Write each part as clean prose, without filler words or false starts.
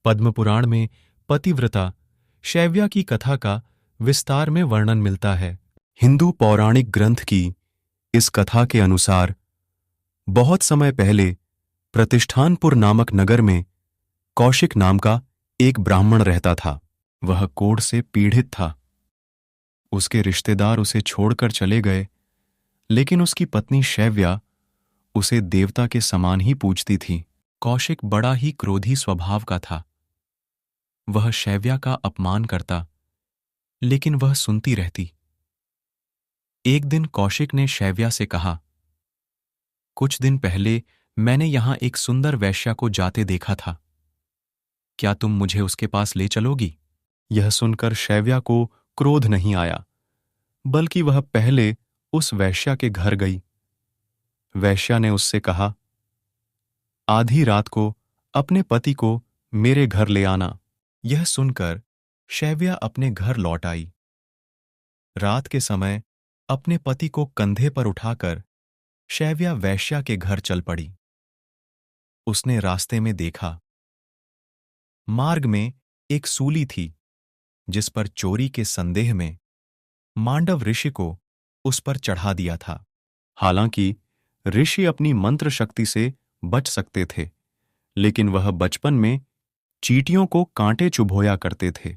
पद्म पुराण में पतिव्रता शैव्या की कथा का विस्तार में वर्णन मिलता है। हिंदू पौराणिक ग्रंथ की इस कथा के अनुसार बहुत समय पहले प्रतिष्ठानपुर नामक नगर में कौशिक नाम का एक ब्राह्मण रहता था। वह कोढ़ से पीड़ित था। उसके रिश्तेदार उसे छोड़कर चले गए, लेकिन उसकी पत्नी शैव्या उसे देवता के समान ही पूजती थी। कौशिक बड़ा ही क्रोधी स्वभाव का था। वह शैव्या का अपमान करता, लेकिन वह सुनती रहती। एक दिन कौशिक ने शैव्या से कहा, कुछ दिन पहले मैंने यहां एक सुंदर वैश्या को जाते देखा था। क्या तुम मुझे उसके पास ले चलोगी? यह सुनकर शैव्या को क्रोध नहीं आया, बल्कि वह पहले उस वैश्या के घर गई। वैश्या ने उससे कहा, आधी रात को अपने पति को मेरे घर ले आना। यह सुनकर शैव्या अपने घर लौट आई। रात के समय अपने पति को कंधे पर उठाकर शैव्या वैश्या के घर चल पड़ी। उसने रास्ते में देखा, मार्ग में एक सूली थी, जिस पर चोरी के संदेह में मांडव ऋषि को उस पर चढ़ा दिया था। हालांकि ऋषि अपनी मंत्र शक्ति से बच सकते थे, लेकिन वह बचपन में चींटियों को कांटे चुभोया करते थे।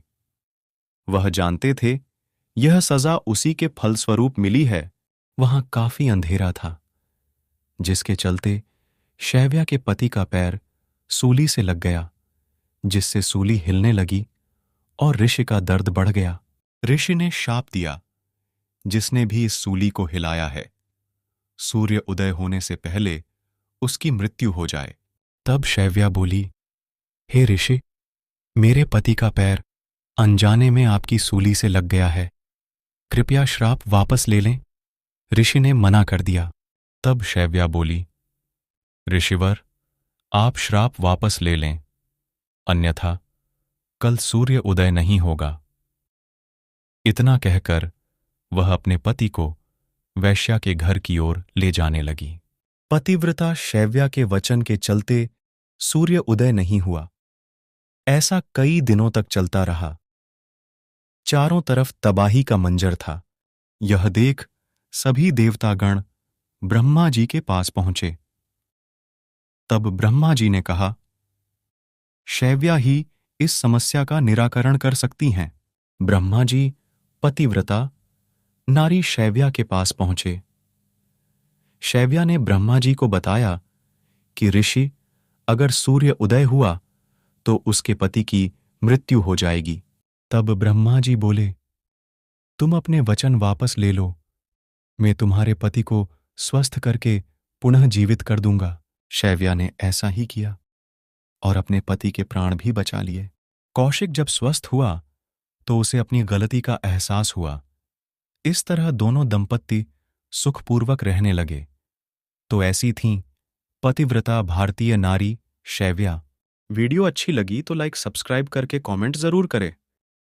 वह जानते थे यह सजा उसी के फलस्वरूप मिली है। वहां काफी अंधेरा था, जिसके चलते शैव्या के पति का पैर सूली से लग गया, जिससे सूली हिलने लगी और ऋषि का दर्द बढ़ गया। ऋषि ने शाप दिया, जिसने भी इस सूली को हिलाया है, सूर्य उदय होने से पहले उसकी मृत्यु हो जाए। तब शैव्या बोली, हे ऋषि, मेरे पति का पैर अनजाने में आपकी सूली से लग गया है, कृपया श्राप वापस ले लें। ऋषि ने मना कर दिया। तब शैव्या बोली, ऋषिवर, आप श्राप वापस ले लें, अन्यथा कल सूर्य उदय नहीं होगा। इतना कहकर वह अपने पति को वैश्या के घर की ओर ले जाने लगी। पतिव्रता शैव्या के वचन के चलते सूर्य उदय नहीं हुआ। ऐसा कई दिनों तक चलता रहा। चारों तरफ तबाही का मंजर था। यह देख सभी देवतागण ब्रह्मा जी के पास पहुंचे। तब ब्रह्मा जी ने कहा, शैव्या ही इस समस्या का निराकरण कर सकती हैं। ब्रह्मा जी पतिव्रता नारी शैव्या के पास पहुंचे। शैव्या ने ब्रह्मा जी को बताया कि ऋषि, अगर सूर्य उदय हुआ तो उसके पति की मृत्यु हो जाएगी। तब ब्रह्मा जी बोले, तुम अपने वचन वापस ले लो, मैं तुम्हारे पति को स्वस्थ करके पुनः जीवित कर दूंगा। शैव्या ने ऐसा ही किया और अपने पति के प्राण भी बचा लिए। कौशिक जब स्वस्थ हुआ तो उसे अपनी गलती का एहसास हुआ। इस तरह दोनों दंपत्ति सुखपूर्वक रहने लगे। तो ऐसी थीं पतिव्रता भारतीय नारी शैव्या। वीडियो अच्छी लगी तो लाइक सब्सक्राइब करके कमेंट जरूर करें।